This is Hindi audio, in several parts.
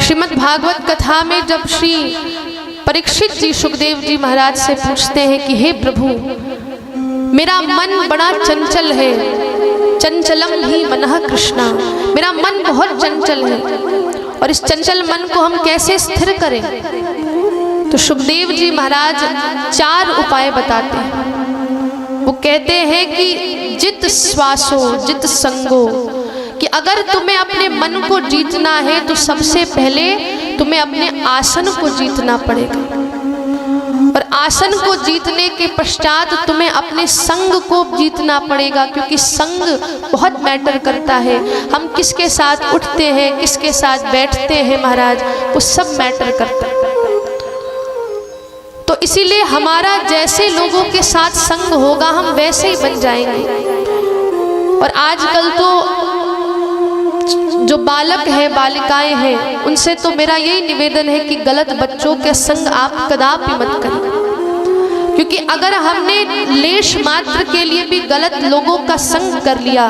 श्रीमद् भागवत कथा में जब श्री परीक्षित जी सुखदेव जी महाराज से पूछते हैं कि हे प्रभु, मेरा मन बड़ा चंचल है, चंचलम ही मनः कृष्णा, मेरा मन बहुत चंचल है और इस चंचल मन को हम कैसे स्थिर करें। तो सुखदेव जी महाराज 4 उपाय बताते हैं। वो कहते हैं कि जित श्वासो जित संगो, कि अगर तुम्हें अपने मन को जीतना है तो सबसे पहले तुम्हें अपने आसन को जीतना पड़ेगा, और आसन को जीतने के पश्चात तुम्हें अपने संग को जीतना पड़ेगा, क्योंकि संग बहुत मैटर करता है। हम किसके साथ उठते हैं, किसके साथ बैठते हैं महाराज, वो सब मैटर करता है। तो इसीलिए हमारा जैसे लोगों के साथ संग होगा हम वैसे ही बन जाएंगे। और आजकल तो जो बालक हैं, बालिकाएं हैं, उनसे तो मेरा यही निवेदन है कि गलत बच्चों के संग आप कदापि मत करें, क्योंकि अगर हमने लेश मात्र के लिए भी गलत लोगों का संग कर लिया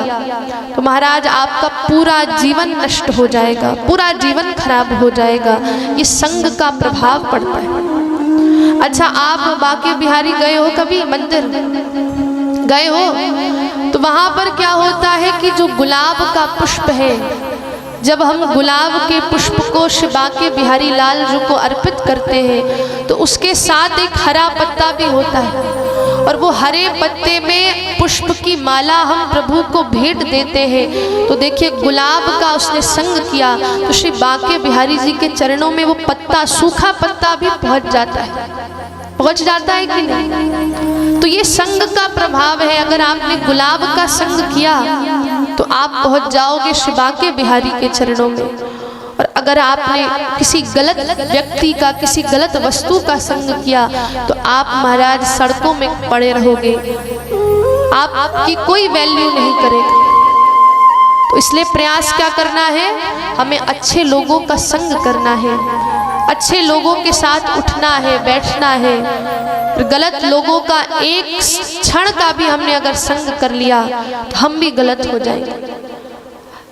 तो महाराज आपका पूरा जीवन नष्ट हो जाएगा, पूरा जीवन खराब हो जाएगा। ये संग का प्रभाव पड़ता है। अच्छा, आप बांके बिहारी गए हो कभी, मंदिर गए हो? तो वहां पर क्या होता है कि जो गुलाब का पुष्प है, जब हम गुलाब के पुष्प को श्री बांके बिहारी लाल जी को अर्पित करते हैं तो उसके साथ एक हरा पत्ता भी होता है, और वो हरे पत्ते में पुष्प की माला हम प्रभु को भेंट देते हैं। तो देखिए, गुलाब का उसने संग किया तो श्री बांके बिहारी जी के चरणों में वो पत्ता, सूखा पत्ता भी पहुंच जाता है, पहुंच जाता है कि नहीं? तो ये संग का प्रभाव है। अगर आपने गुलाब का संग किया तो आप पहुंच जाओगे श्री बांके बिहारी के चरणों में, और अगर आपने किसी गलत व्यक्ति का, किसी गलत वस्तु का संग किया तो आप महाराज सड़कों में पड़े रहोगे, आपकी कोई वैल्यू नहीं करेगा। तो इसलिए प्रयास क्या करना है, हमें अच्छे लोगों का संग करना है, अच्छे लोगों के साथ उठना है, बैठना है। गलत लोगों का एक क्षण का भी हमने अगर संग कर लिया तो हम भी गलत हो जाएंगे।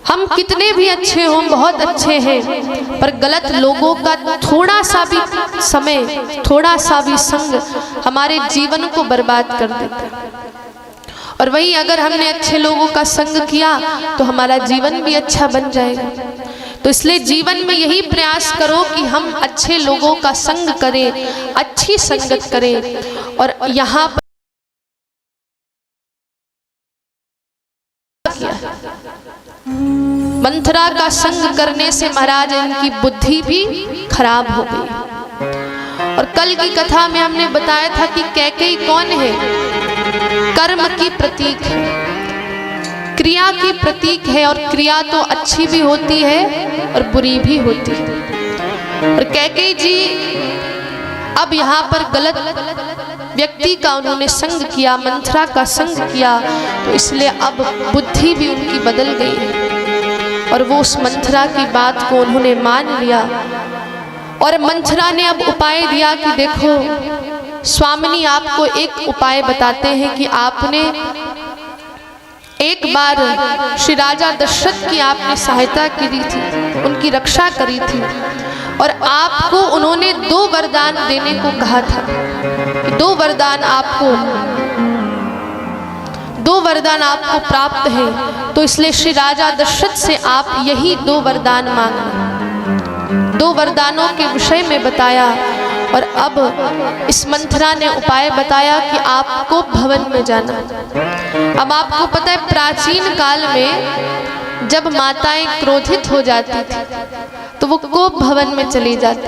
हम कितने भी अच्छे हों, बहुत अच्छे हैं, पर गलत लोगों का थोड़ा सा भी समय, थोड़ा सा भी संग हमारे जीवन को बर्बाद कर देता है। और वही अगर हमने अच्छे लोगों का संग किया तो हमारा जीवन भी अच्छा बन जाएगा। तो इसलिए जीवन में यही प्रयास करो कि हम अच्छे लोगों का संग करें, अच्छी संगत करें। और यहाँ पर मंथरा का संग करने से महाराज इनकी बुद्धि भी खराब हो गई। और कल की कथा में हमने बताया था कि कैकेयी कौन है, कर्म की प्रतीक है, क्रिया की प्रतीक है, और क्रिया तो अच्छी भी होती है और बुरी भी होती है। और कैकेयी जी अब यहाँ पर गलत व्यक्ति का उन्होंने संग किया, मंथरा का संग किया, तो इसलिए अब बुद्धि भी उनकी बदल गई है और वो उस मंथरा की बात को उन्होंने मान लिया। और मंथरा ने अब उपाय दिया कि देखो स्वामिनी, आपको एक उपाय बताते हैं कि आपने एक बार श्री राजा दशरथ की आपने सहायता की थी, उनकी रक्षा करी थी, और आपको उन्होंने 2 वरदान देने को कहा था। 2 वरदान आपको प्राप्त है, तो इसलिए श्री राजा दशरथ से आप यही 2 वरदान मांगना। 2 वरदानों के विषय में बताया। और अब इस मंथरा ने उपाय बताया कि आपको भवन में जाना। अब आपको पता है, प्राचीन काल में जब माताएं क्रोधित हो जाती थी तो वो कोप भवन में चली जाती,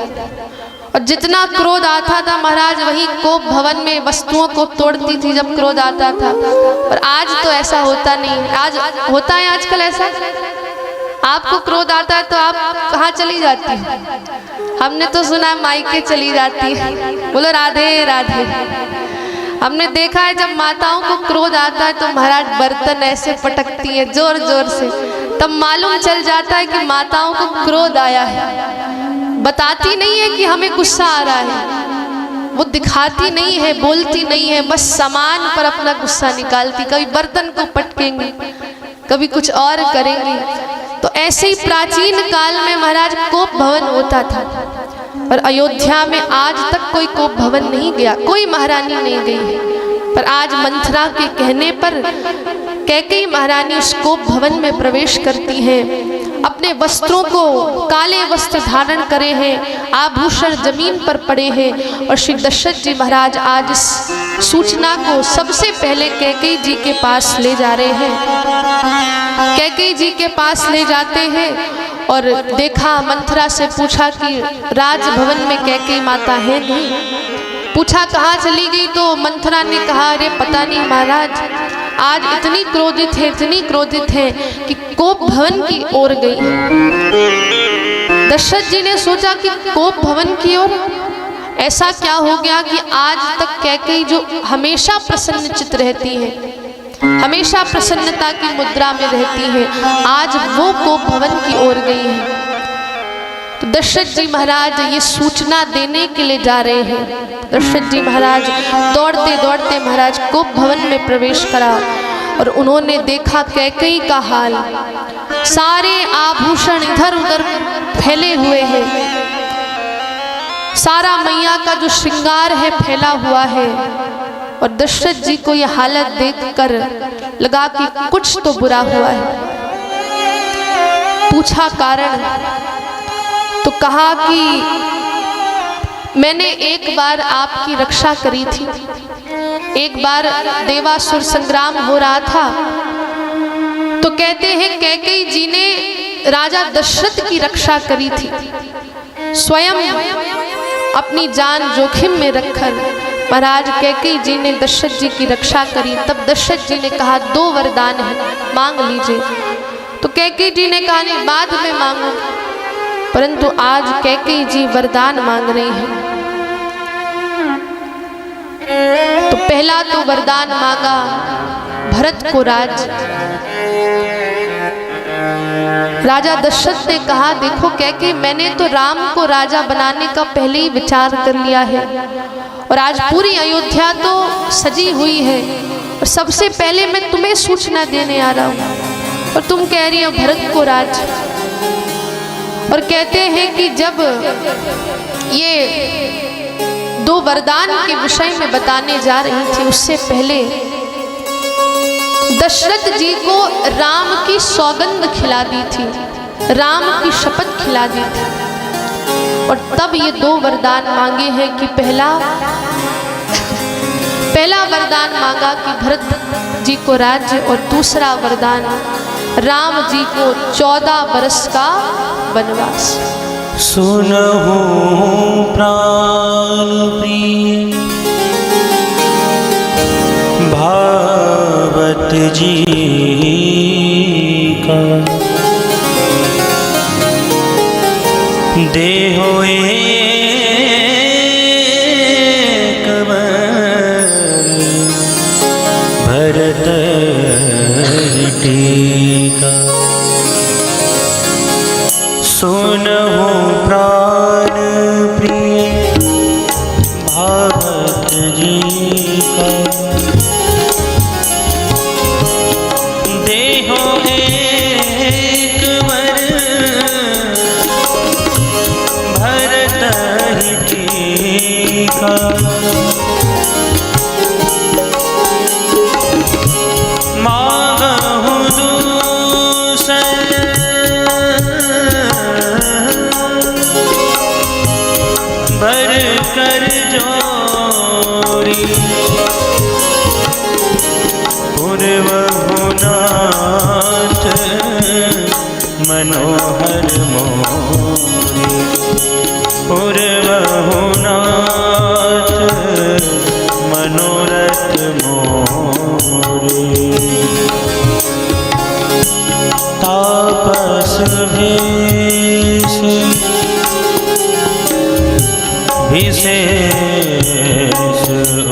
और जितना क्रोध आता था महाराज वही कोप भवन में वस्तुओं को तोड़ती थी जब क्रोध आता था। और आज तो ऐसा होता नहीं। आज होता है आजकल ऐसा, आपको क्रोध आता है तो आप कहाँ चली जाती हैं? हमने तो सुना मायके चली जाती है। बोलो राधे राधे। हमने देखा है जब माताओं को क्रोध आता है तो महाराज बर्तन ऐसे पटकती है जोर जोर से, तब मालूम चल जाता है कि माताओं को क्रोध आया है। बताती नहीं है कि हमें गुस्सा आ रहा है, वो दिखाती नहीं है, बोलती नहीं है, बस सामान पर अपना गुस्सा निकालती। कभी बर्तन को पटकेंगी, कभी कुछ और करेंगी। तो ऐसे ही प्राचीन काल में महाराज कोप भवन होता था, और अयोध्या में आज तक कोई कोप भवन नहीं गया, कोई महारानी नहीं गई है। पर आज मंथरा के कहने पर कैकेयी महारानी उस कोप भवन में प्रवेश करती हैं, अपने वस्त्रों को काले वस्त्र धारण करे हैं, आभूषण जमीन पर पड़े हैं, और श्री दशरथ जी महाराज आज इस सूचना को सबसे पहले कैकेयी जी के पास ले जा रहे हैं। कैकेयी जी के पास ले जाते हैं और देखा, मंथरा से पूछा कि राजभवन में कैकेयी माता है नहीं। पूछा कहाँ चली गई, तो मंथरा ने कहा अरे पता नहीं महाराज, आज इतनी क्रोधित है कि कोप भवन की ओर गई। दशरथ जी ने सोचा कि कोप भवन की ओर, ऐसा क्या हो गया कि आज तक कैकेयी जो हमेशा प्रसन्नचित्त रहती है, हमेशा प्रसन्नता की मुद्रा में रहती है, आज वो कोप भवन की ओर गई है। तो दशरथ जी महाराज ये सूचना देने के लिए जा रहे हैं। दशरथ जी महाराज दौड़ते दौड़ते महाराज कोप भवन में प्रवेश करा, और उन्होंने देखा कैकेयी का हाल, सारे आभूषण इधर उधर फैले हुए हैं, सारा मैया का जो श्रृंगार है फैला हुआ है। और दशरथ जी को यह हालत देखकर लगा कि कुछ तो बुरा हुआ है। पूछा कारण, तो कहा कि मैंने एक बार आपकी रक्षा करी थी, एक बार देवासुर संग्राम हो रहा था, तो कहते हैं कैकेयी जी ने राजा दशरथ की रक्षा करी थी, स्वयं अपनी जान जोखिम में रखकर महाराज कैकेयी जी ने दशरथ जी की रक्षा करी। तब दशरथ जी ने कहा 2 वरदान है, मांग लीजिए। तो कैकेयी जी ने कहा नहीं, बाद में मांगो। परंतु आज कैकेयी जी वरदान मांग रही हैं। तो पहला तो वरदान मांगा भरत को राज। राजा दशरथ ने कहा देखो कैकेयी, मैंने तो राम को राजा बनाने का पहले ही विचार कर लिया है, और आज पूरी अयोध्या तो सजी हुई है, और सबसे पहले मैं तुम्हें सूचना देने आ रहा हूँ, और तुम कह रही हो भरत को राज। और कहते हैं कि जब ये 2 वरदान के विषय में बताने जा रही थी, उससे पहले दशरथ जी को राम की सौगंध खिला दी थी, राम की शपथ खिला दी थी, और तब ये 2 वरदान मांगे हैं कि पहला वरदान मांगा कि भरत जी को राज्य, और दूसरा वरदान राम जी को 14 वर्ष का वनवास। सुनहु प्राण प्रिय भावत जी का, देहो एक भरत टीका। सुनहु प्राण प्रिय भावत जी का, देहो एक वर भरत टीका। मांगहु दूसर बर कर जोरी, पूर्वहु नाथ मनोहर मोरी, पूर्वहु नाथ मनोरथ मोरी। तापस भेष विशेष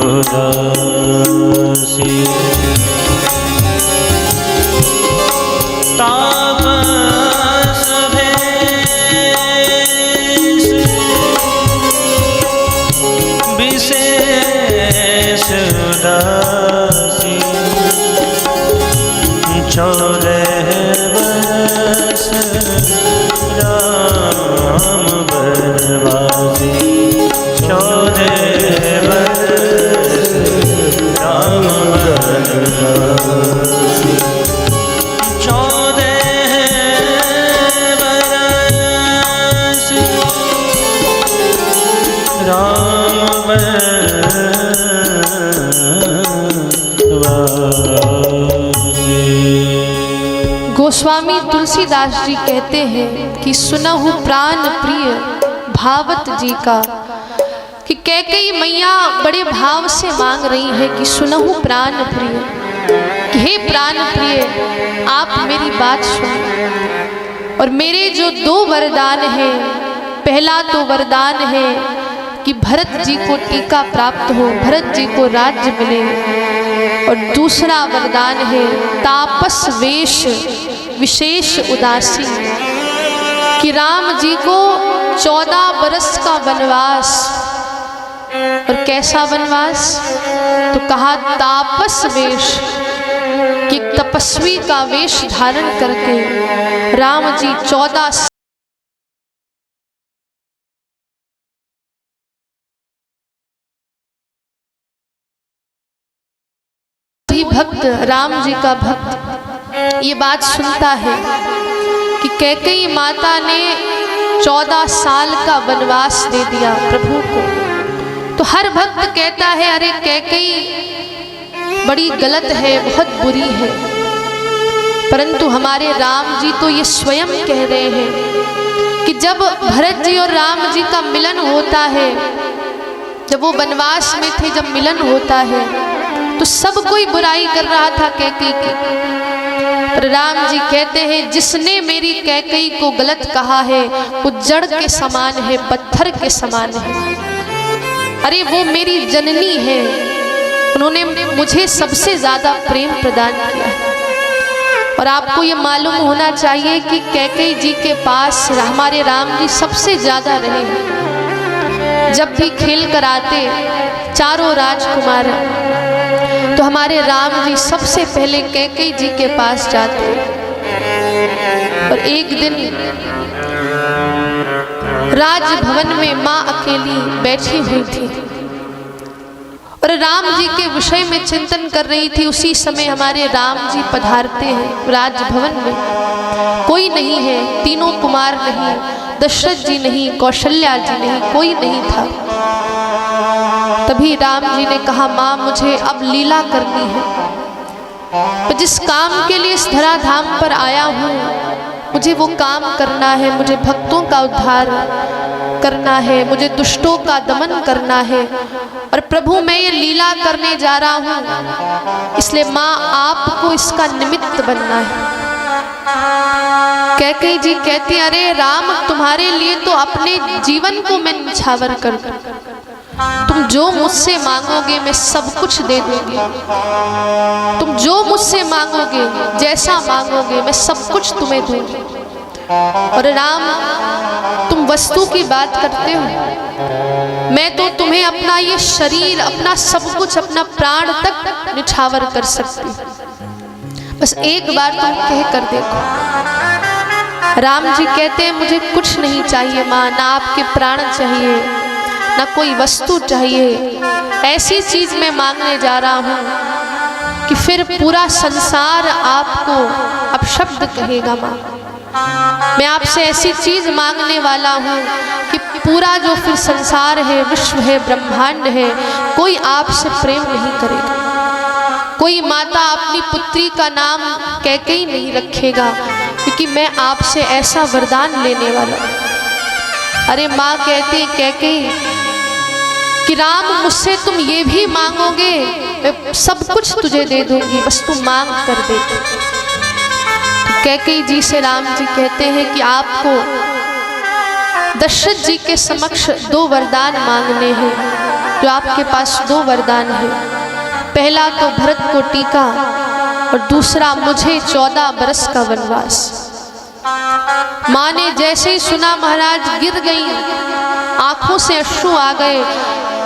उदासी, तापस भेष विशेष उदासी, 14 वर्ष तुलसीदास जी कहते हैं कि सुनहु प्राण प्रिय भावत जी का, कि कैकेयी मैया बड़े भाव से मांग रही है कि सुनहु प्राण प्रिय, कि हे प्राण प्रिय आप मेरी बात सुनो। और मेरे जो दो वरदान हैं, पहला तो वरदान है कि भरत जी को टीका प्राप्त हो, भरत जी को राज्य मिले, और दूसरा वरदान है तापस वेश विशेष उदासी, कि राम जी को 14 बरस का वनवास। और कैसा वनवास? तो कहा तापस वेश, कि तपस्वी का वेश धारण करके राम जी 14 भक्त, राम जी का भक्त ये बात सुनता है कि कैकेयी माता ने 14 साल का वनवास दे दिया प्रभु को। तो हर भक्त कहता है अरे कैकेयी बड़ी गलत है, बहुत बुरी है। परंतु हमारे राम जी तो ये स्वयं कह रहे हैं कि जब भरत जी और राम जी का मिलन होता है, जब वो वनवास में थे, जब मिलन होता है तो सब कोई बुराई कर रहा था कैकेयी की। पर राम जी कहते हैं जिसने मेरी कैकेयी को गलत कहा है वो जड़ के समान है, पत्थर के समान है। अरे वो मेरी जननी है, उन्होंने मुझे सबसे ज्यादा प्रेम प्रदान किया है। और आपको ये मालूम होना चाहिए कि कैकेयी जी के पास हमारे राम जी सबसे ज्यादा रहे हैं। जब भी खेल कर आते चारों राजकुमार, तो हमारे राम जी सबसे पहले कैकेयी जी के पास जाते। और एक दिन राजभवन में माँ अकेली बैठी हुई थी और राम जी के विषय में चिंतन कर रही थी। उसी समय हमारे राम जी पधारते हैं राजभवन में। कोई नहीं है, तीनों कुमार नहीं, दशरथ जी नहीं, कौशल्या जी नहीं, कोई नहीं था। तभी राम जी ने कहा माँ मुझे अब लीला करनी है, मैं जिस काम के लिए इस धराधाम पर आया हूँ मुझे वो काम करना है। मुझे भक्तों का उद्धार करना है, मुझे दुष्टों का दमन करना है। और प्रभु मैं ये लीला करने जा रहा हूँ, इसलिए माँ आपको इसका निमित्त बनना है। कैकेयी जी कहती अरे राम तुम्हारे लिए तो अपने जीवन को मैं न्यौछावर कर दूं, तुम जो मुझसे मांगोगे मैं सब कुछ दे दूंगी। तुम जो मुझसे मांगोगे, जैसा मांगोगे मैं सब कुछ तुम्हें दूंगी। और राम तुम वस्तु की बात करते हो, मैं तो तुम्हें अपना ये शरीर, अपना सब कुछ, अपना प्राण तक न्यौछावर कर सकती। बस एक बार तुम कह कर देखो। राम जी कहते हैं मुझे कुछ नहीं चाहिए माँ, ना आपके प्राण चाहिए, ना कोई वस्तु चाहिए। ऐसी चीज मैं मांगने जा रहा हूँ कि फिर पूरा संसार आपको अपशब्द कहेगा माँ। मैं आपसे ऐसी चीज मांगने वाला हूँ कि पूरा जो फिर संसार है, विश्व है, ब्रह्मांड है, कोई आपसे प्रेम नहीं करेगा। कोई माता अपनी पुत्री का नाम कैकेयी नहीं रखेगा, क्योंकि मैं आपसे ऐसा वरदान लेने वाला हूँ। अरे माँ कहती कैकेयी कि राम मुझसे तुम ये भी मांगोगे मैं सब कुछ तुझे दे दूंगी, बस तू मांग कर दे। तो कैकेयी जी से राम जी कहते हैं कि आपको दशरथ जी के समक्ष 2 वरदान मांगने हैं। जो आपके पास 2 वरदान हैं, पहला तो भरत को टीका और दूसरा मुझे 14 बरस का वनवास। माँ ने जैसे ही सुना महाराज गिर गई, आंखों से अश्रु आ गए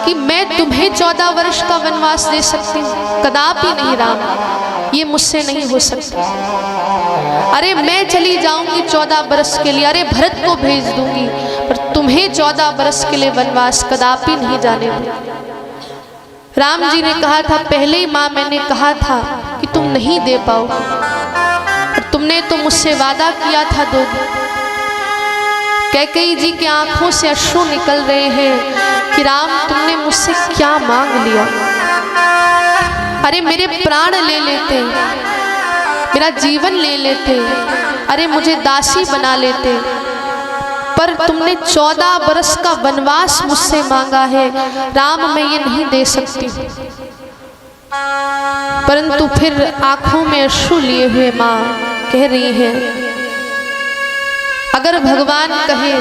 कि मैं तुम्हें 14 वर्ष का वनवास दे सकती हूँ? कदापि नहीं राम, ये मुझसे नहीं हो सकता। अरे मैं चली जाऊंगी 14 बरस के लिए, अरे भरत को भेज दूंगी, पर तुम्हें 14 बरस के लिए वनवास कदापि नहीं जाने दूंगी। राम जी ने कहा था पहले ही माँ मैंने कहा था कि तुम नहीं दे पाओगे, और तुमने तो मुझसे वादा किया था दोगे। कैकेयी जी की आंखों से अश्रु निकल रहे हैं कि राम तुमने मुझसे क्या मांग लिया। अरे मेरे प्राण ले लेते, मेरा जीवन ले लेते, अरे मुझे दासी बना लेते, पर तुमने 14 बरस का वनवास मुझसे मांगा है, राम मैं ये नहीं दे सकती। परंतु फिर आंखों में अश्रु लिए हुए माँ कह रही है, अगर भगवान कहे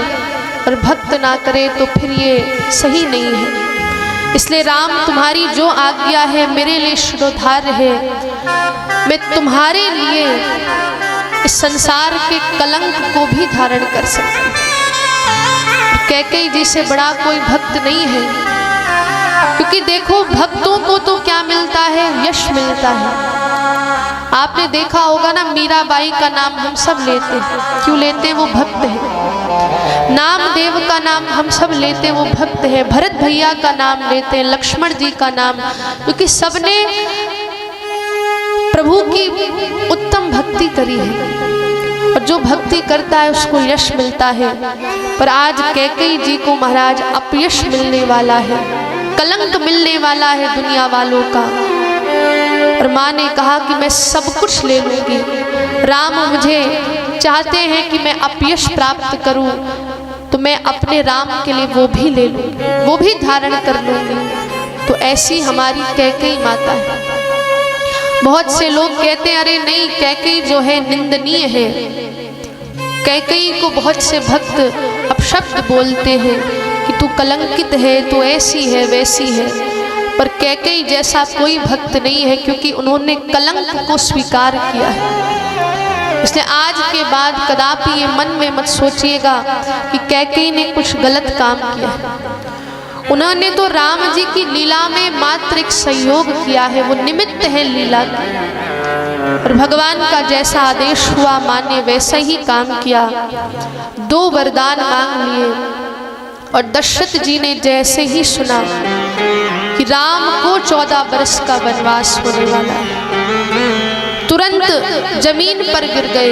और भक्त ना करे तो फिर ये सही नहीं है। इसलिए राम तुम्हारी जो आज्ञा है मेरे लिए शिरोधार्य है। मैं तुम्हारे लिए इस संसार के कलंक को भी धारण कर सकती हूँ। कैकेयी जी से बड़ा कोई भक्त नहीं है, क्योंकि देखो भक्तों को तो क्या मिलता है, यश मिलता है। आपने देखा होगा ना, मीराबाई का नाम हम सब लेते हैं, क्यों लेते हैं? वो भक्त है। नामदेव का नाम हम सब लेते हैं, वो भक्त है। भरत भैया का नाम लेते हैं, लक्ष्मण जी का नाम, क्योंकि सबने प्रभु की उत्तम भक्ति करी है, और जो भक्ति करता है उसको यश मिलता है। पर आज कैकेयी जी को महाराज अपयश मिलने वाला है, कलंक मिलने वाला है दुनिया वालों का। और माँ ने कहा कि मैं सब कुछ ले लूंगी। राम मुझे चाहते हैं कि मैं अपयश प्राप्त करूं, तो मैं अपने राम के लिए वो भी ले लूंगी, वो भी धारण कर लूंगी। तो ऐसी हमारी कैकेयी माता है। बहुत से लोग कहते हैं अरे नहीं, कैकेयी जो है निंदनीय है। कैकेयी को बहुत से भक्त अपशब्द बोलते हैं कि तू कलंकित है, तू ऐसी है वैसी है। पर कैकेयी जैसा कोई भक्त नहीं है, क्योंकि उन्होंने कलंक को स्वीकार किया है। इसलिए आज के बाद कदापि ये मन में मत सोचिएगा कि कैकेयी ने कुछ गलत काम किया है। उन्होंने तो राम जी की लीला में मात्र एक सहयोग किया है, वो निमित्त है लीला की। और भगवान का जैसा आदेश हुआ माँ ने वैसा ही काम किया। 2 वरदान मांग लिए, और दशरथ जी ने जैसे ही सुना कि राम को 14 बरस का वनवास होने वाला है, तुरंत जमीन पर गिर गए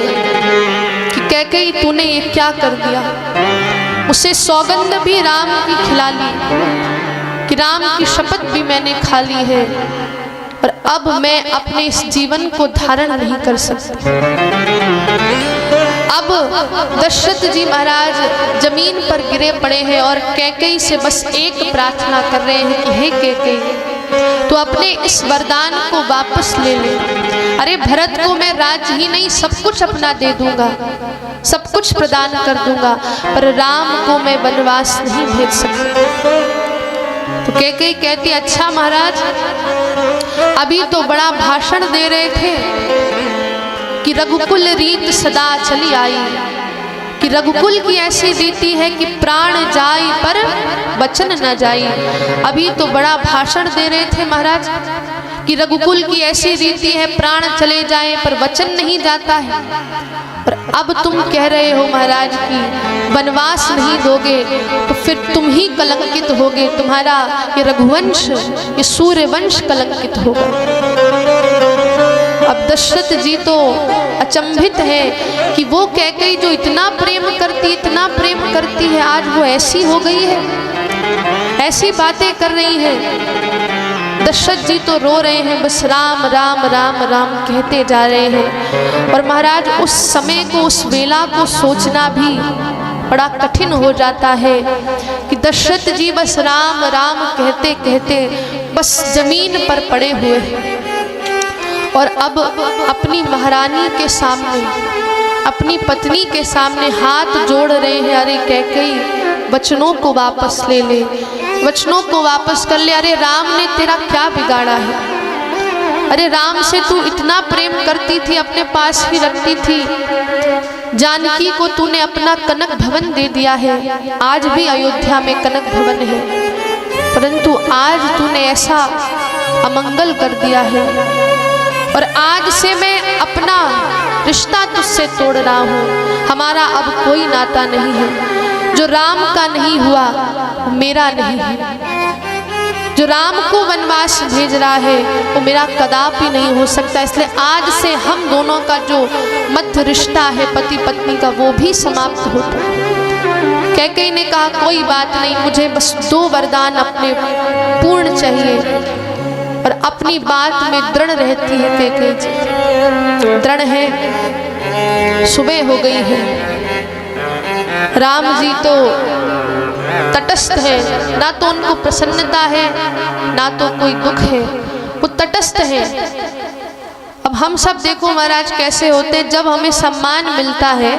कि कैकेयी तूने ये क्या कर दिया। उसे सौगंध भी राम की खिला ली कि राम की शपथ भी मैंने खा ली है, और अब मैं अपने इस जीवन को धारण नहीं कर सकती। अब दशरथ जी महाराज जमीन पर गिरे पड़े हैं और कैकेयी से बस एक प्रार्थना कर रहे हैं कि हे कैकेयी, तो अपने इस वरदान को वापस ले ले। अरे भरत को मैं राज्य ही नहीं सब कुछ अपना दे दूंगा, सब कुछ प्रदान कर दूंगा, पर राम को मैं वनवास नहीं भेज सकती। तो कैकेयी कहती अच्छा महाराज, अभी तो बड़ा भाषण दे रहे थे कि रघुकुल रीत सदा चली आई, कि रघुकुल की ऐसी रीति है कि प्राण जाई पर वचन न जाई। अभी तो बड़ा भाषण दे रहे थे महाराज कि रघुकुल की ऐसी रीति है, प्राण चले जाएं पर वचन नहीं जाता है। और अब तुम कह रहे हो महाराज कि वनवास नहीं दोगे, तो फिर तुम ही कलंकित होगे, तुम्हारा ये रघुवंश, ये सूर्यवंश कलंकित होगा। अब दशरथ जी तो अचंभित है कि वो कैकेयी जो इतना प्रेम करती है, आज वो ऐसी हो गई है, ऐसी बातें कर रही है। दशरथ जी तो रो रहे हैं, बस राम राम राम राम कहते जा रहे हैं। और महाराज उस समय को, उस वेला को सोचना भी बड़ा कठिन हो जाता है कि दशरथ जी बस राम राम कहते कहते बस जमीन पर पड़े हुए हैं, और अब अपनी महारानी के सामने, अपनी पत्नी के सामने हाथ जोड़ रहे हैं। अरे कैकेयी, वचनों को वापस ले ले, वचनों को वापस कर ले। अरे राम ने तेरा क्या बिगाड़ा है? अरे राम से तू इतना प्रेम करती थी, अपने पास ही रखती थी। जानकी को तूने अपना कनक भवन दे दिया है, आज भी अयोध्या में कनक भवन है, परंतु आज तूने ऐसा अमंगल कर दिया है, और आज से मैं अपना रिश्ता तुझसे तोड़ रहा हूँ। हमारा अब कोई नाता नहीं है। जो राम का नहीं हुआ वो मेरा नहीं है। जो राम को वनवास भेज रहा है वो मेरा कदापि नहीं हो सकता। इसलिए आज से हम दोनों का जो मध्य रिश्ता है पति पत्नी का, वो भी समाप्त होता है। कैकेयी ने कहा कोई बात नहीं, मुझे बस 2 वरदान अपने पूर्ण चाहिए। और अपनी बात में दृढ़ रहती है कैकेयी जी, दृढ़ है। सुबह हो गई है, राम जी तो तटस्थ है, ना तो उनको प्रसन्नता है ना तो कोई दुख है, वो तटस्थ है। अब हम सब देखो महाराज कैसे होते, जब हमें सम्मान मिलता है,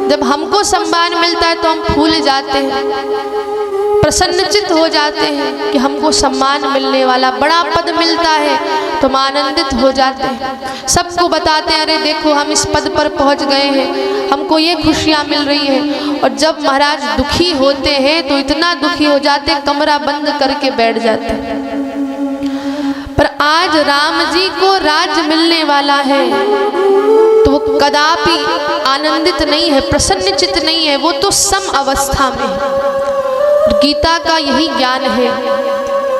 जब हमको सम्मान मिलता है तो हम फूल जाते हैं, प्रसन्नचित हो जाते हैं कि हमको सम्मान मिलने वाला, बड़ा पद मिलता है तो हम आनंदित हो जाते हैं, सबको बताते हैं अरे देखो हम इस पद पर पहुंच गए हैं, हमको ये खुशियां मिल रही हैं। और जब महाराज दुखी होते हैं तो इतना दुखी हो जाते कमरा बंद करके बैठ जाते हैं। पर आज राम जी को राज मिलने वाला है तो वो कदापि आनंदित नहीं है, प्रसन्नचित नहीं है, वो तो सम अवस्था में है। गीता का यही ज्ञान है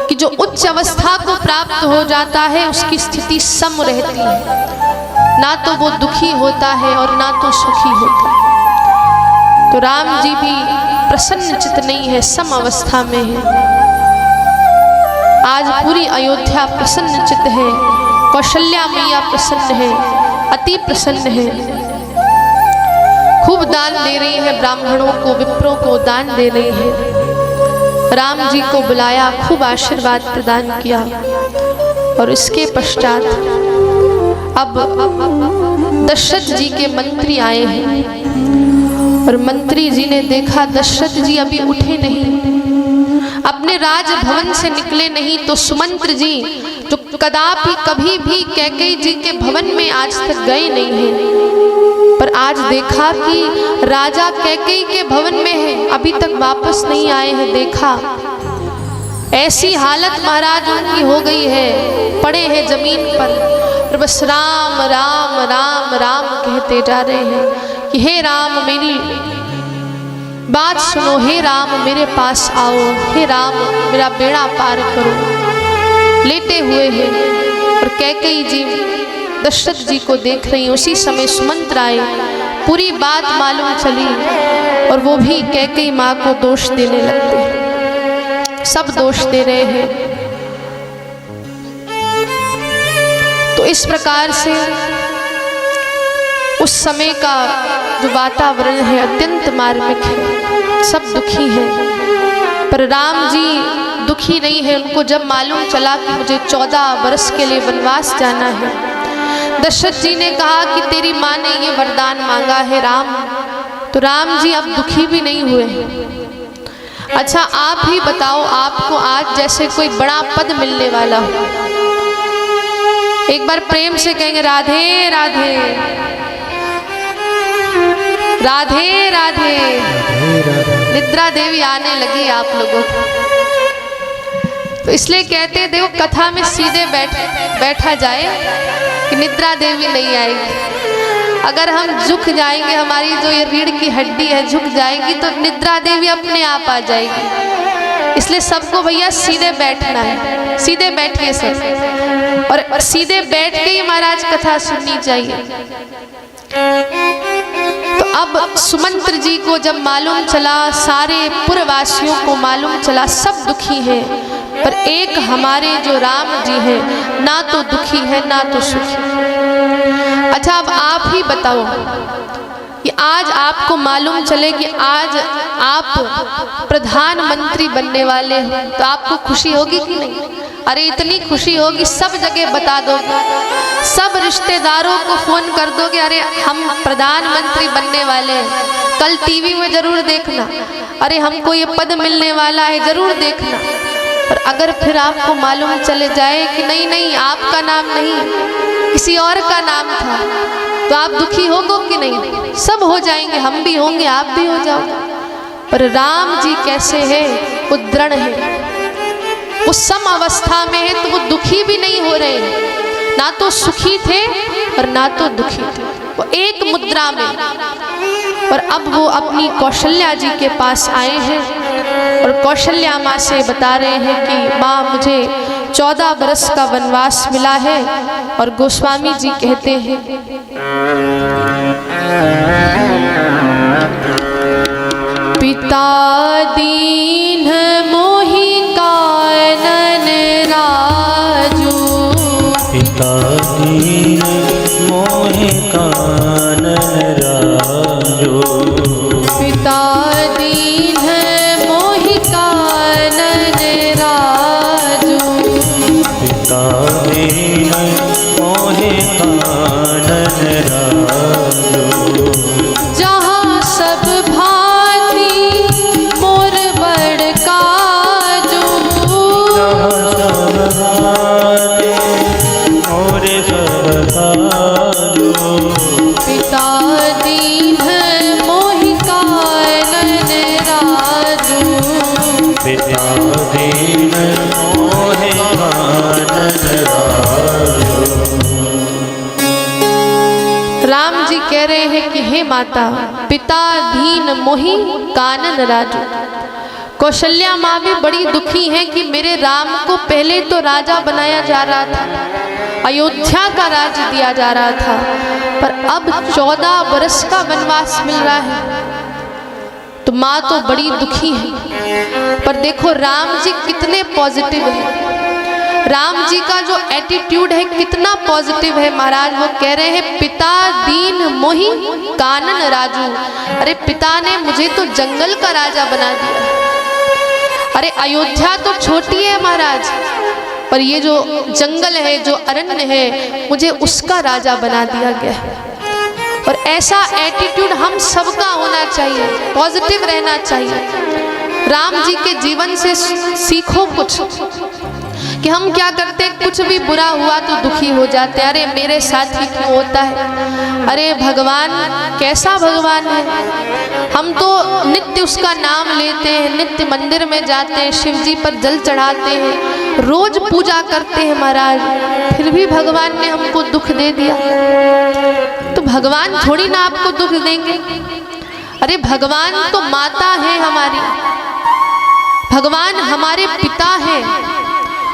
कि जो उच्च अवस्था को प्राप्त हो जाता है उसकी स्थिति सम रहती है, ना तो वो दुखी होता है और ना तो सुखी होता है। तो राम जी भी प्रसन्नचित नहीं है, सम अवस्था में है। आज पूरी अयोध्या प्रसन्नचित है, कौशल्या मैया प्रसन्न है, अति प्रसन्न है, खूब दान दे रही है, ब्राह्मणों को विप्रों को दान दे रही है। राम जी को बुलाया, खूब आशीर्वाद प्रदान किया और इसके पश्चात अब दशरथ जी के मंत्री आए हैं और मंत्री जी ने देखा दशरथ जी अभी उठे नहीं, अपने राजभवन से निकले नहीं, तो सुमंत्र जी जो कदापि कभी भी कैकेयी जी के भवन में आज तक गए नहीं हैं, पर आज देखा कि राजा कैकेयी के भवन में है, अभी तक वापस नहीं आए हैं। देखा ऐसी हालत महाराज उनकी हो गई है, पड़े हैं जमीन पर और बस राम राम राम राम कहते जा रहे हैं कि हे राम मेरी बात सुनो, हे राम मेरे पास आओ, हे राम मेरा बेड़ा पार करो। लेटे हुए हैं और कैकेयी जी दशरथ जी को देख रही। उसी समय सुमंत्र आए, पूरी बात मालूम चली और वो भी कैकेयी माँ को दोष देने लगते, सब दोष दे रहे हैं। तो इस प्रकार से उस समय का जो वातावरण है अत्यंत मार्मिक है, सब दुखी हैं। पर राम जी दुखी नहीं है। उनको जब मालूम चला कि मुझे 14 वर्ष के लिए वनवास जाना है, दशरथ जी ने कहा कि तेरी माँ ने ये वरदान मांगा है राम, तो राम जी अब दुखी भी नहीं हुए। अच्छा आप ही बताओ, आपको आज जैसे कोई बड़ा पद मिलने वाला हो, एक बार प्रेम से कहेंगे राधे राधे राधे राधे। निद्रा देवी आने लगी आप लोगों को, तो इसलिए कहते हैं देखो कथा में सीधे बैठा जाए कि निद्रा देवी नहीं आएगी। अगर हम झुक जाएंगे, हमारी जो ये रीढ़ की हड्डी है झुक जाएगी, तो निद्रा देवी अपने आप आ जाएगी। इसलिए सबको भैया सीधे बैठना है, सीधे बैठिए सब, और सीधे बैठ के ही महाराज कथा सुननी चाहिए। तो अब सुमंत्र जी को जब मालूम चला, सारे पुरवासियों को मालूम चला, सब दुखी हैं, पर एक हमारे जो राम जी हैं ना तो दुखी है ना तो सुखी। अच्छा अब आप ही बताओ कि आज आपको मालूम चले कि आज आप प्रधानमंत्री बनने वाले हो, तो आपको खुशी होगी कि नहीं? अरे इतनी खुशी होगी, सब जगह बता दोगे, सब रिश्तेदारों को फोन कर दोगे, अरे हम प्रधानमंत्री बनने वाले हैं, कल टीवी में जरूर देखना, अरे हमको ये पद मिलने वाला है जरूर देखना। और अगर फिर आपको मालूम चले जाए कि नहीं नहीं आपका नाम नहीं किसी और का नाम था, तो आप दुखी होगो कि नहीं? सब हो जाएंगे, हम भी होंगे, आप भी हो जाओगे। पर राम जी कैसे है? वो दृढ़ है, वो सम अवस्था में है, तो वो दुखी भी नहीं हो रहे हैं, ना तो सुखी थे और ना तो दुखी थे, वो एक मुद्रा में। और अब वो अपनी कौशल्या जी के पास आए हैं और कौशल्या माँ से बता रहे हैं कि माँ मुझे 14 बरस का वनवास मिला है। और गोस्वामी जी कहते हैं पिता दीन मोहि कानन राय मोहि कानन राजो। पिता दीन मोहि कानन राजू। पिता दीन मोहि कानन राजो। जहाँ सब भांति मोर बड़ काजू। जहाँ सब भांति मोर सब काजू। पिता दीन मोहि कानन राजू। पिता दीन मोहि कानन राजो। राम जी कह रहे हैं कि हे माता, पिता दीन मोहि कानन राजू। कौशल्या माँ भी बड़ी दुखी है कि मेरे राम को पहले तो राजा बनाया जा रहा था, अयोध्या का राज्य दिया जा रहा था, पर अब 14 वर्ष का वनवास मिल रहा है। तो माँ तो बड़ी दुखी है। पर देखो राम जी कितने पॉजिटिव है, राम जी का जो एटीट्यूड है कितना पॉजिटिव है महाराज। वो कह रहे हैं पिता दीन मोहि कानन राजू। अरे पिता ने मुझे तो जंगल का राजा बना दिया। अरे अयोध्या तो छोटी है महाराज, पर ये जो जंगल है, जो अरण्य है, मुझे उसका राजा बना दिया गया है। और ऐसा एटीट्यूड हम सबका होना चाहिए, पॉजिटिव रहना चाहिए। राम जी के जीवन से सीखो कुछ, कि हम क्या करते, कुछ भी बुरा हुआ तो दुखी हो जाते, अरे मेरे साथ ही क्यों होता है। अरे भगवान कैसा भगवान है, हम तो नित्य उसका नाम लेते हैं, नित्य मंदिर में जाते हैं, शिव जी पर जल चढ़ाते हैं, रोज पूजा करते हैं महाराज, फिर भी भगवान ने हमको दुख दे दिया। तो भगवान थोड़ी ना आपको दुख देंगे। अरे भगवान तो माता है हमारी, भगवान हमारे पिता हैं।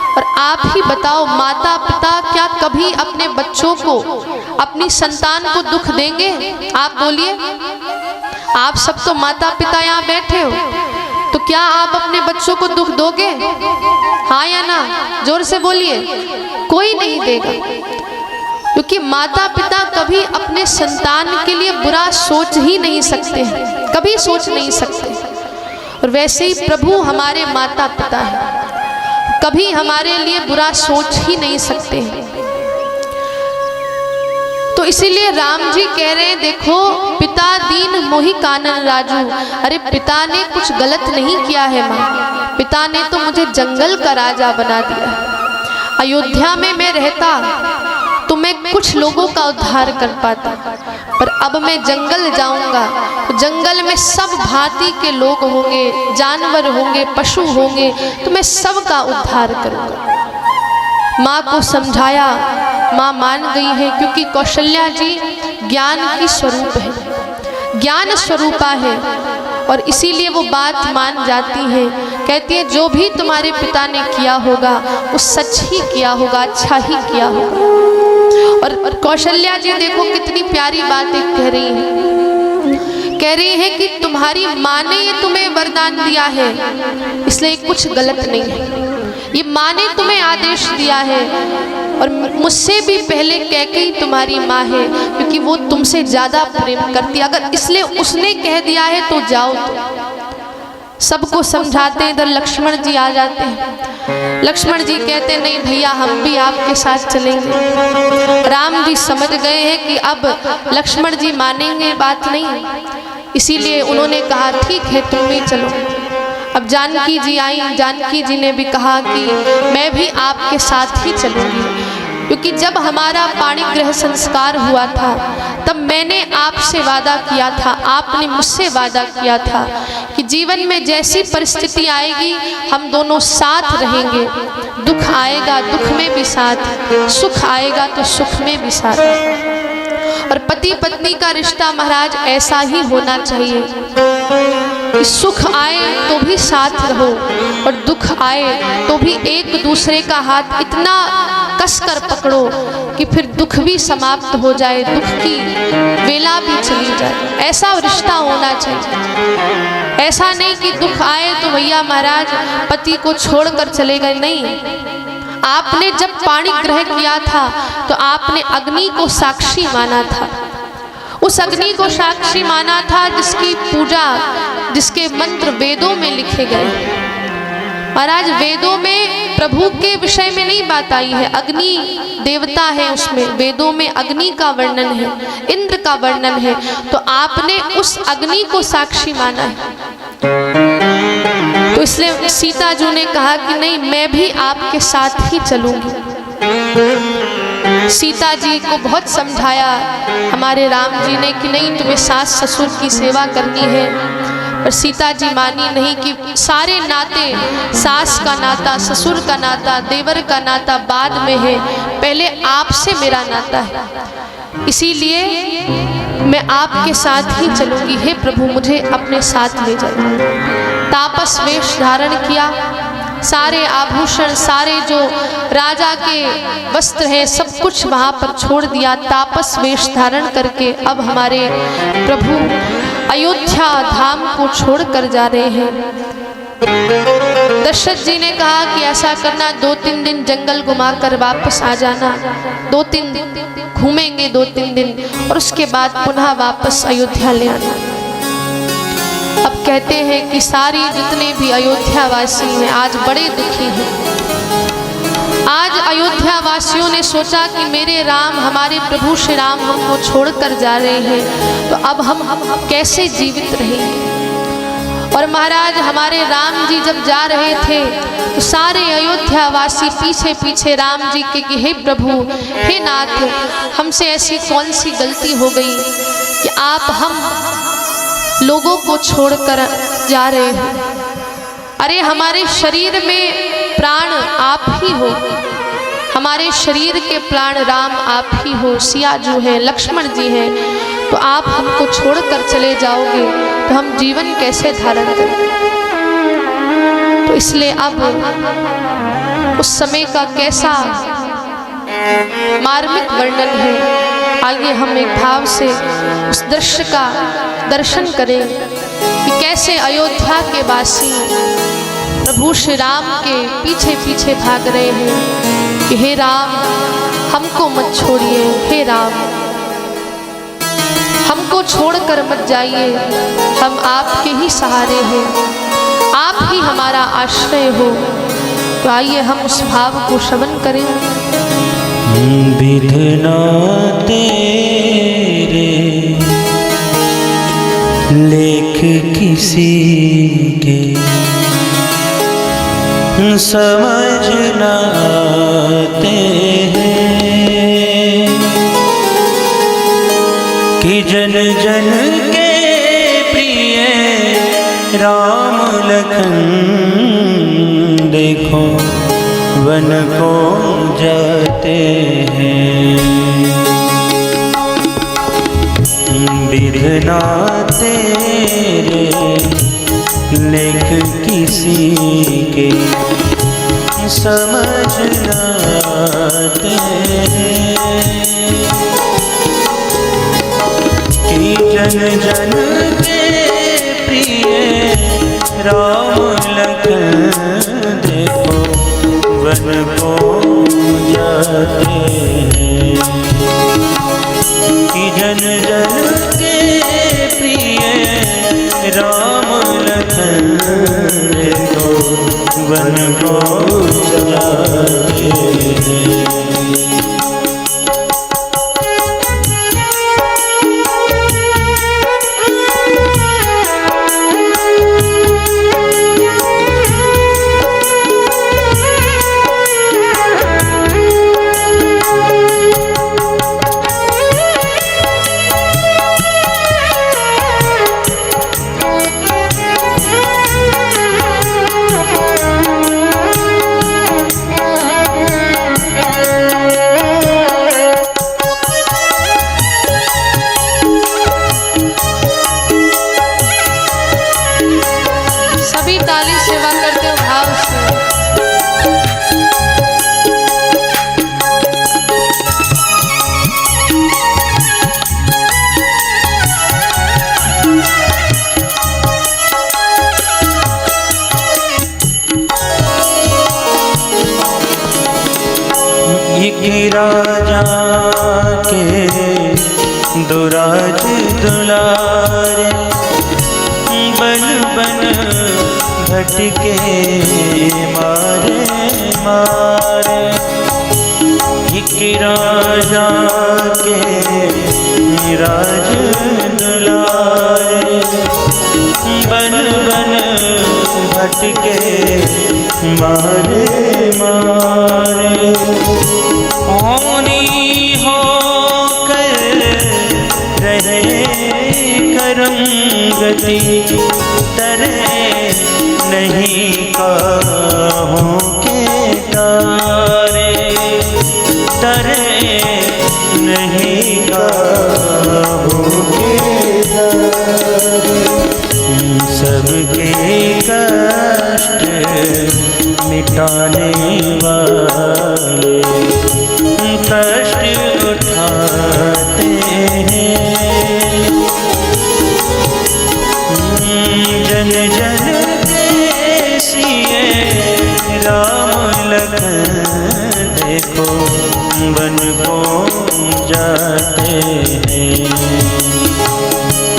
और आप ही बताओ, माता पिता क्या कभी अपने बच्चों को, अपनी संतान को दुख देंगे? आप बोलिए। आप सब तो माता पिता यहाँ बैठे हो, तो क्या आप अपने बच्चों को दुख दोगे? हाँ या ना? जोर से बोलिए। कोई नहीं देगा, क्योंकि माता पिता कभी अपने संतान के लिए बुरा सोच ही नहीं सकते हैं, कभी सोच नहीं सकते। और वैसे ही प्रभु हमारे माता पिता हैं, कभी हमारे लिए बुरा सोच ही नहीं सकते हैं। तो इसीलिए राम जी कह रहे हैं, देखो पिता दीन मोहि कानन राजू। अरे पिता ने कुछ गलत नहीं किया है माँ, पिता ने तो मुझे जंगल का राजा बना दिया। अयोध्या में मैं रहता तो मैं कुछ लोगों का उद्धार कर पाता, पर अब मैं जंगल जाऊंगा तो जंगल में सब भांति के लोग होंगे, जानवर होंगे, पशु होंगे, तो मैं सबका उद्धार करूंगा। माँ को समझाया, माँ मान गई है, क्योंकि कौशल्या जी ज्ञान की स्वरूप है, ज्ञान स्वरूपा है, और इसीलिए वो बात मान जाती है। कहती है जो भी तुम्हारे पिता ने किया होगा वो सच ही किया होगा, अच्छा ही किया होगा। और कौशल्या जी देखो कितनी प्यारी बातें कह रही हैं। कह रही है कि तुम्हारी माँ ने ये तुम्हें वरदान दिया है, इसलिए कुछ गलत नहीं है। ये माँ ने तुम्हें आदेश दिया है, और मुझसे भी पहले कैकेयी तुम्हारी माँ है, क्योंकि वो तुमसे ज़्यादा प्रेम करती है। अगर इसलिए उसने कह दिया है तो जाओ। तो सबको समझाते हैं, इधर लक्ष्मण जी आ जाते हैं। लक्ष्मण जी कहते हैं नहीं भैया, हम भी आपके साथ चलेंगे। राम जी समझ गए हैं कि अब लक्ष्मण जी मानेंगे बात नहीं, इसीलिए उन्होंने कहा ठीक है तुम भी चलो। अब जानकी जी आई, जानकी जी ने भी कहा कि मैं भी आपके साथ ही चलूँगी, क्योंकि जब हमारा पाणिग्रह संस्कार हुआ था तब मैंने आपसे वादा किया था, आपने मुझसे वादा किया था कि जीवन में जैसी परिस्थिति आएगी हम दोनों साथ रहेंगे। दुख आएगा दुख में भी साथ, सुख आएगा तो सुख में भी साथ। और पति पत्नी का रिश्ता महाराज ऐसा ही होना चाहिए कि सुख आए तो भी साथ रहो, और दुख आए तो भी एक दूसरे का हाथ इतना कसकर पकड़ो कि फिर दुख भी समाप्त हो जाए, दुख की वेला भी चली जाए। ऐसा रिश्ता होना चाहिए। ऐसा नहीं कि दुख आए तो भैया महाराज पति को छोड़कर चले गए, नहीं। आपने जब पाणी ग्रह किया था तो आपने अग्नि को साक्षी माना था। उस अग्नि को साक्षी माना था जिसकी पूजा, जिसके मंत्र वेदों में लिखे गए। महाराज वेदों में प्रभु के विषय में नहीं बात आई है, अग्नि देवता है उसमें, वेदों में अग्नि का वर्णन है, इंद्र का वर्णन है, तो आपने उस अग्नि को साक्षी माना है। तो इसलिए सीता जी ने कहा कि नहीं, मैं भी आपके साथ ही चलूंगी। सीता जी को बहुत समझाया हमारे राम जी ने कि नहीं, तुम्हें सास ससुर की सेवा करनी है, पर सीता जी मानी नहीं कि सारे नाते, सास का नाता, ससुर का नाता, देवर का नाता बाद में है, पहले आपसे मेरा नाता है, इसीलिए मैं आपके साथ ही चलूंगी। हे प्रभु मुझे अपने साथ ले जाइए। तापस वेश धारण किया, सारे आभूषण, सारे जो राजा के वस्त्र हैं सब कुछ वहाँ पर छोड़ दिया। तापस वेश धारण करके अब हमारे प्रभु अयोध्या धाम को छोड़ कर जा रहे हैं। दशरथ जी ने कहा कि ऐसा करना, 2-3 दिन जंगल घुमाकर वापस आ जाना, 2-3 दिन घूमेंगे, 2-3 दिन, और उसके बाद पुनः वापस अयोध्या ले आना। अब कहते हैं कि सारी जितने भी अयोध्या वासी हैं आज बड़े दुखी हैं। आज अयोध्या वासियों ने सोचा कि मेरे राम, हमारे प्रभु श्री राम हमको छोड़कर जा रहे हैं, तो अब हम कैसे जीवित रहेंगे। और महाराज हमारे राम जी जब जा रहे थे तो सारे अयोध्या वासी पीछे पीछे राम जी के कि हे प्रभु, हे नाथ, हमसे ऐसी कौन सी गलती हो गई कि आप हम लोगों को छोड़कर जा रहे हो। अरे हमारे शरीर में प्राण आप ही हो, हमारे शरीर के प्राण राम आप ही हो, सिया जो है, लक्ष्मण जी हैं, तो आप हमको छोड़कर चले जाओगे तो हम जीवन कैसे धारण करें। तो इसलिए अब उस समय का कैसा मार्मिक वर्णन है, आइए हम एक भाव से उस दृश्य का दर्शन करें कि कैसे अयोध्या के वासी प्रभु श्री राम के पीछे पीछे भाग रहे हैं कि हे राम हमको मत छोड़िए, हे राम हमको छोड़कर मत जाइए, हम आपके ही सहारे हैं, आप ही हमारा आश्रय हो। तो आइए हम उस भाव को श्रवण करें। विधना तेरे लेख किसी के समझ न आते हैं कि जन जन के प्रिय राम लखन देखो वन को जाते हैं। विधना तेरे लेख किसी के समझ न आते हैं कि जन जन के प्रिय राम लखन देखो वन को जाते हैं कि जन जन के प्रिय राम लखन देखो वन को जाते हैं। ये राजा के दुराज दुलारे बन बन भटके मारे मारे। एक राजा के राज दुलारे बन बन भटके मारे मारे। औनी होकर रहे करम गति तरे नहीं काहों के तारे तरे नहीं काहों के तारे। सबके कष्ट मिटाने वाले कष्ट उठाते हैं। जन जन के सिए राम लखन देखो वन को जाते हैं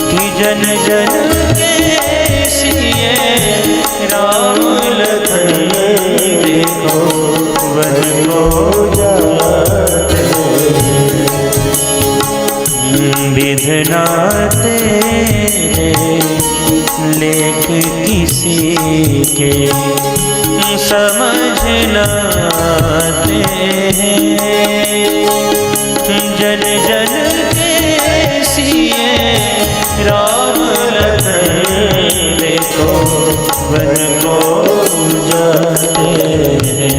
कि जन जन के सिए राम लखन देखो वन को जाते हैं। विधना तेरे लेख किसी के समझ न आते हैं। जन जन के सिए राम लखन देखो वन को जाते हैं।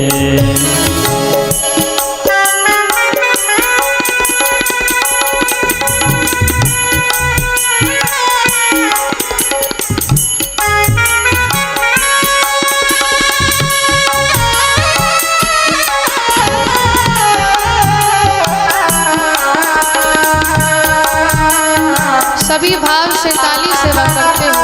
सभी भाव से ताली सेवा करते हो।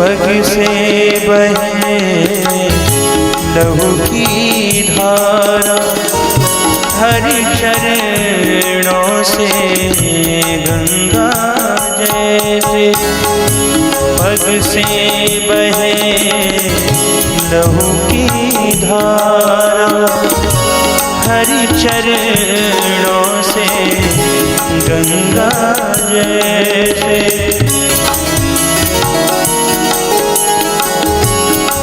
पग से बहे लहू की धारा हरि चरणों से गंगा जैसे। पग से बहे लहू की धारा हरि चरणों से गंगा जैसे।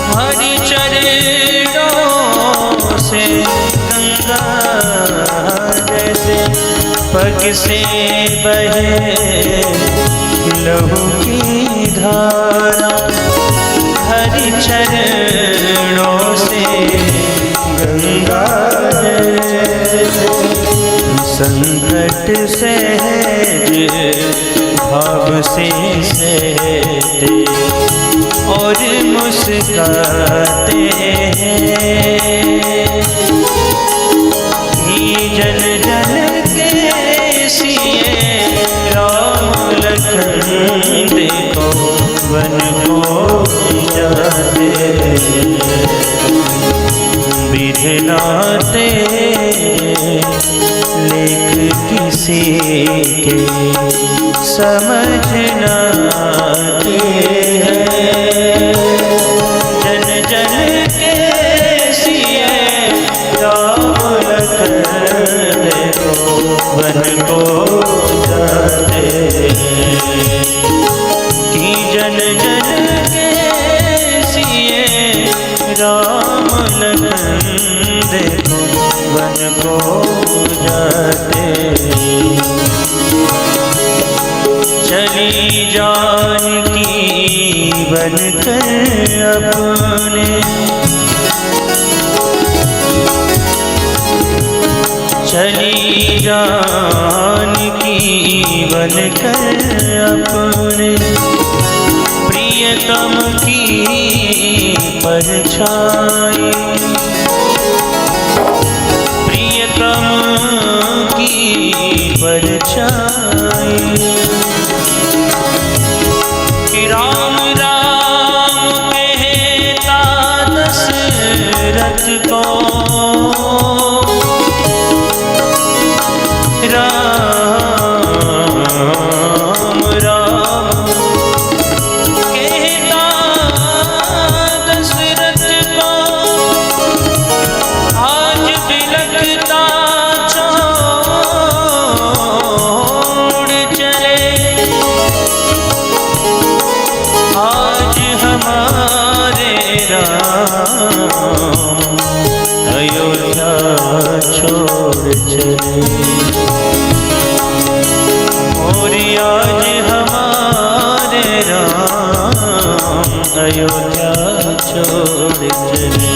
हरि चरणों से गंगा जैसे। पग से बहे लहू की धारा हरि चरणों से गंगा जैसे। संकट सहज भाव से सहते और मुस्काते हैं। जन जन के सिए राम लखन देखो वन को जाते हैं। विधना तेरे लेख किसी के समझ न आते हैं। जन जन के सिए राम लखन देखो वन को जाते हैं कि जन जन के सिए राम लखन देखो वन को जाते। चली जानकी बनकर अपने चली जानकी बन कर अपने प्रियतम की परछाई, प्रियतम की परछाई। राम राम कहता दशरथ को, राम राम कहता दशरथ को, आज बिलखता छोड़ चले, आज हमारे राम अयोध्या छोड़ चले, और आज हमारे राम अयोध्या छोड़ चले।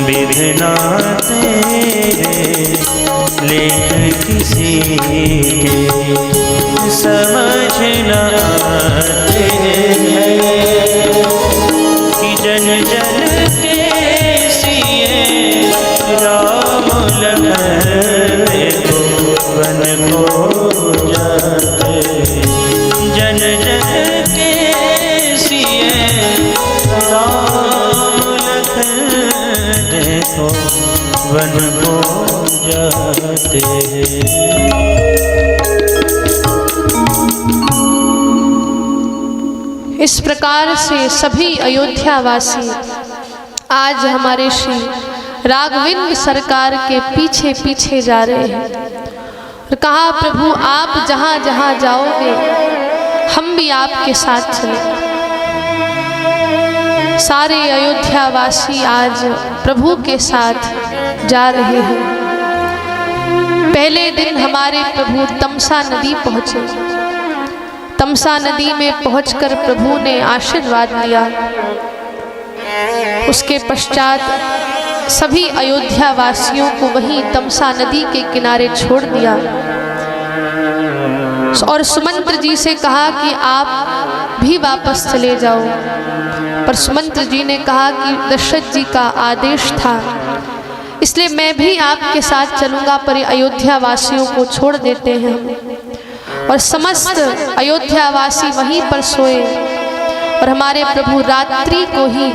विधना तेरे लेख किसी के समझ न आते हैं, कि जन जन के सिए राम लखन को वन को जाते, जन जन के सिए राम लखन को वन को जाते। इस प्रकार से सभी अयोध्यावासी आज हमारे श्री राघवेंद्र सरकार के पीछे पीछे जा रहे हैं और कहा, प्रभु आप जहाँ जहाँ जाओगे हम भी आपके साथ चलेंगे। सारे अयोध्यावासी आज प्रभु के साथ जा रहे हैं। पहले दिन हमारे प्रभु तमसा नदी पहुँचे। तमसा नदी में पहुंचकर प्रभु ने आशीर्वाद लिया। उसके पश्चात सभी अयोध्या वासियों को वहीं तमसा नदी के किनारे छोड़ दिया और सुमंत्र जी से कहा कि आप भी वापस चले जाओ। पर सुमंत्र जी ने कहा कि दशरथ जी का आदेश था, इसलिए मैं भी आपके साथ चलूंगा, पर अयोध्या वासियों को छोड़ देते हैं। और समस्त अयोध्यावासी वहीं पर सोए और हमारे प्रभु रात्रि को ही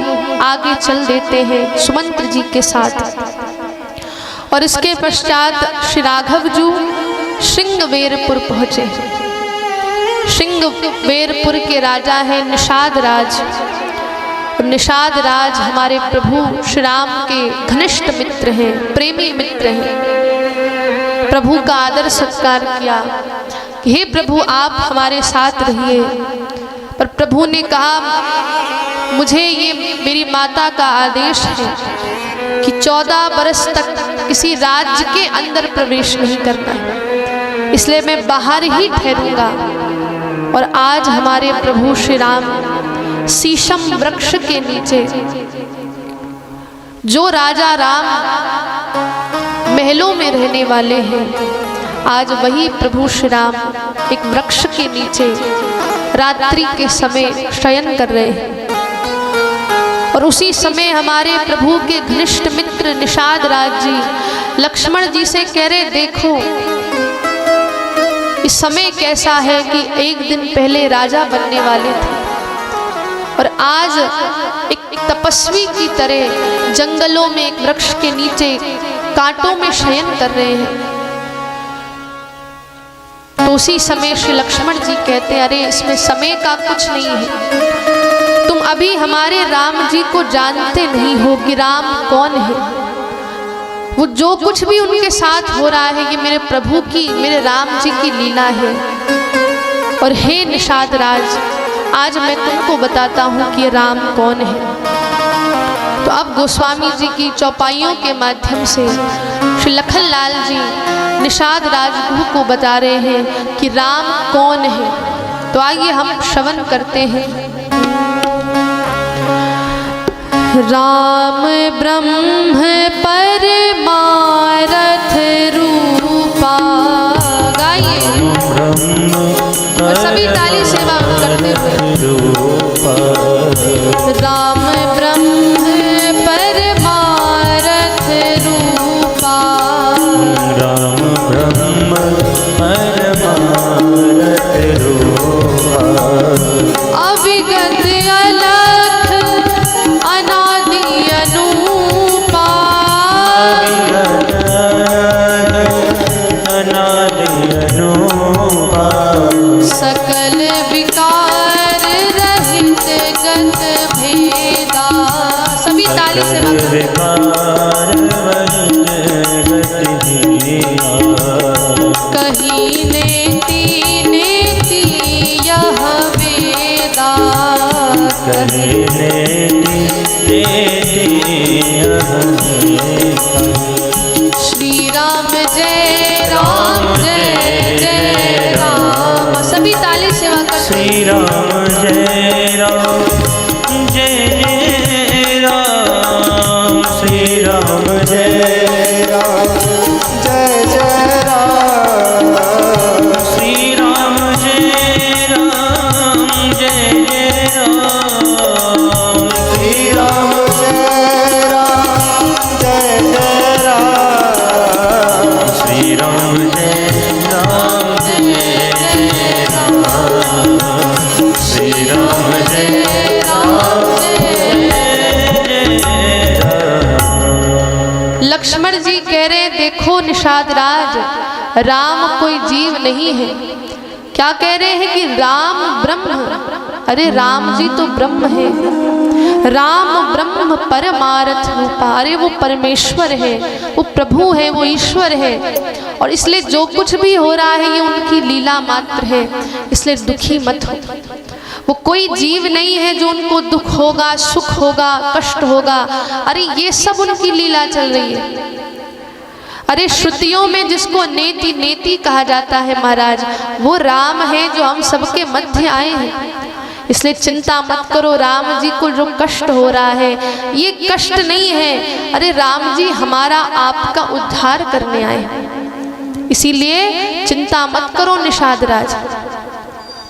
आगे चल देते हैं सुमंत्र जी के साथ। और इसके पश्चात श्री राघव जी श्रृंगवेरपुर पहुँचे। श्रृंगवेरपुर के राजा हैं निषाद राज। और निषाद राज हमारे प्रभु श्री राम के घनिष्ठ मित्र हैं, प्रेमी मित्र हैं। प्रभु का आदर सत्कार किया, हे प्रभु आप हमारे साथ रहिए। पर प्रभु ने कहा, मुझे ये मेरी माता का आदेश है कि 14 बरस तक किसी राज्य के अंदर प्रवेश नहीं करना है, इसलिए मैं बाहर ही ठहरूंगा। और आज हमारे प्रभु श्री राम शीशम वृक्ष के नीचे, जो राजा राम महलों में रहने वाले हैं, आज वही प्रभु श्री राम एक वृक्ष के नीचे रात्रि के समय शयन कर रहे हैं। और उसी समय हमारे प्रभु के घनिष्ठ मित्र निषाद राज जी लक्ष्मण जी से कह रहे, देखो इस समय कैसा है कि एक दिन पहले राजा बनने वाले थे और आज एक तपस्वी की तरह जंगलों में एक वृक्ष के नीचे कांटों में शयन कर रहे हैं। तो उसी समय श्री लक्ष्मण जी कहते हैं, अरे इसमें समय का कुछ नहीं है, तुम अभी हमारे राम जी को जानते नहीं हो कि राम कौन है। वो जो कुछ भी उनके साथ हो रहा है ये मेरे प्रभु की, मेरे राम जी की लीला है। और हे निषाद राज, आज मैं तुमको बताता हूँ कि राम कौन है। तो अब गोस्वामी जी की चौपाइयों के माध्यम से श्री लखनलाल जी निषाद राजगुरु को बता रहे हैं कि राम कौन है। तो आइए हम श्रवण करते हैं। राम ब्रह्म परमारथ रूपा। गाइए और सभी ताली सेवा करते हुए। राम ब्रह्म परमारथ रूपा। राम ब्रह्म परमारथ रूपा। अविगत अलख अनादि अनूपा। अनादि अनूपा। सकल विकार रहित गत भेदा। सभी ताली से कहीं नेति नेति यह वेदा। कहीं नेति यह वेदा। श्री राम जय जय राम। सभी ताली सेवा कर। श्री राम जय राम जय राम। श्री राम जय राम जय राम। श्री राम जय राम जय राम। श्री राम जय राम जय राम। श्री राम जय राम जय राम। श्री राम जय लक्ष्मण जी कह रहे देखो निषाद राज, राम कोई जीव नहीं है। क्या कह रहे हैं कि राम ब्रह्म। अरे राम जी तो ब्रह्म है। राम ब्रह्म परमारथ रूपा। अरे वो परमेश्वर है, वो प्रभु है, वो ईश्वर है। और इसलिए जो कुछ भी हो रहा है ये उनकी लीला मात्र है। इसलिए दुखी मत हो। वो कोई जीव नहीं है जो उनको दुख होगा, सुख होगा, कष्ट होगा। अरे ये सब उनकी लीला चल रही है। अरे श्रुतियों में जिसको नेति नेति कहा जाता है महाराज, वो राम है जो हम सबके मध्य आए हैं। इसलिए चिंता मत करो। राम जी को जो कष्ट हो रहा है ये कष्ट नहीं है। अरे राम जी हमारा आपका उद्धार करने आए। इसीलिए चिंता मत करो निषाद राज।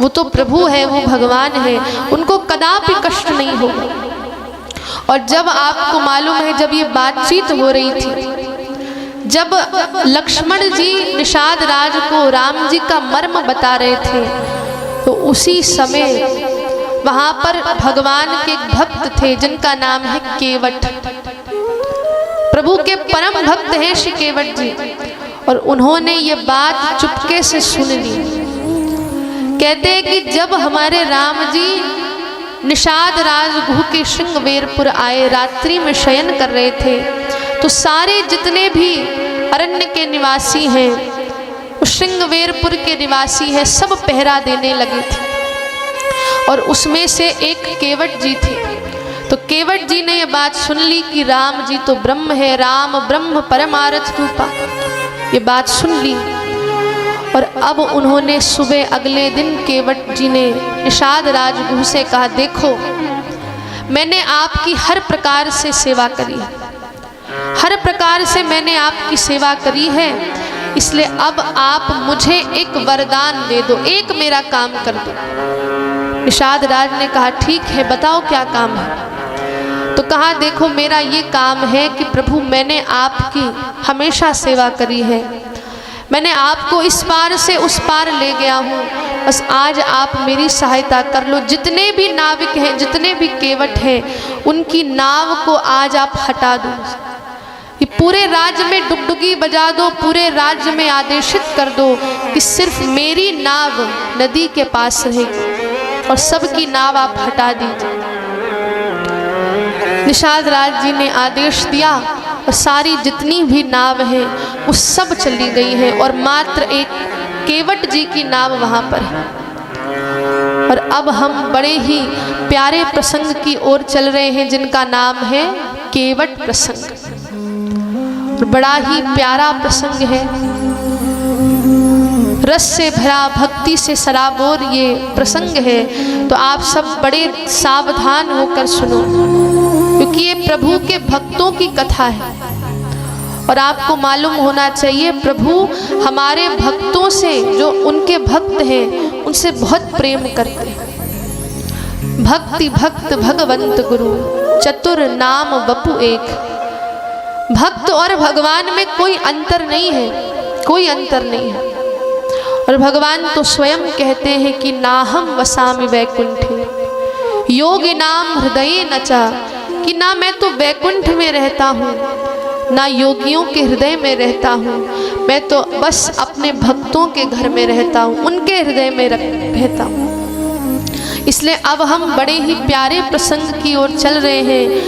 वो तो प्रभु है, वो भगवान है, उनको कदापि कष्ट नहीं होगा। और जब आपको मालूम है जब ये बातचीत हो रही थी, जब लक्ष्मण जी निषाद राज को राम जी का मर्म बता रहे थे, तो उसी समय वहां पर भगवान के भक्त थे जिनका नाम है केवट। प्रभु के परम भक्त हैं श्री केवट जी। और उन्होंने ये बात चुपके से सुन ली। कहते हैं कि जब हमारे राम जी निषाद राज गुह के श्रृंगवेरपुर आए, रात्रि में शयन कर रहे थे, तो सारे जितने भी अरण्य के निवासी हैं, श्रृंगवेरपुर के निवासी हैं, सब पहरा देने लगे थे। और उसमें से एक केवट जी थे। तो केवट जी ने यह बात सुन ली कि राम जी तो ब्रह्म है, राम ब्रह्म परमारथ रूपा। ये बात सुन ली। और अब उन्होंने सुबह अगले दिन केवट जी ने निषाद राज गुह से कहा, देखो मैंने आपकी हर प्रकार से सेवा करी है, हर प्रकार से मैंने आपकी सेवा करी है। इसलिए अब आप मुझे एक वरदान दे दो, एक मेरा काम कर दो। निषाद राज ने कहा ठीक है, बताओ क्या काम है। तो कहा देखो मेरा ये काम है कि प्रभु मैंने आपकी हमेशा सेवा करी है, मैंने आपको इस पार से उस पार ले गया हूँ, बस आज आप मेरी सहायता कर लो। जितने भी नाविक हैं, जितने भी केवट हैं, उनकी नाव को आज आप हटा दो। ये पूरे राज्य में डुगडुगी बजा दो, पूरे राज्य में आदेशित कर दो कि सिर्फ मेरी नाव नदी के पास रहेगी और सबकी नाव आप हटा दीजिए। निषाद राज जी ने आदेश दिया और सारी जितनी भी नाव हैं वो सब चली गई हैं और मात्र एक केवट जी की नाव वहाँ पर है। और अब हम बड़े ही प्यारे प्रसंग की ओर चल रहे हैं जिनका नाम है केवट प्रसंग। बड़ा ही प्यारा प्रसंग है, रस से भरा, भक्ति से सराबोर ये प्रसंग है। तो आप सब बड़े सावधान होकर सुनो, क्योंकि क्योंकि ये प्रभु के भक्तों की कथा है। और आपको मालूम होना चाहिए प्रभु हमारे भक्तों से, जो उनके भक्त हैं उनसे बहुत प्रेम करते हैं। भक्ति भक्त भगवंत गुरु चतुर नाम वपु एक। भक्त और भगवान में कोई अंतर नहीं है, कोई अंतर नहीं है। और भगवान तो स्वयं कहते हैं कि नाहम वसामि वैकुंठे योगी नाम हृदय नचा, कि ना मैं तो वैकुंठ में रहता हूँ ना योगियों के हृदय में रहता हूँ, मैं तो बस अपने भक्तों के घर में रहता हूँ, उनके हृदय में रहता हूँ। इसलिए अब हम बड़े ही प्यारे प्रसंग की ओर चल रहे हैं।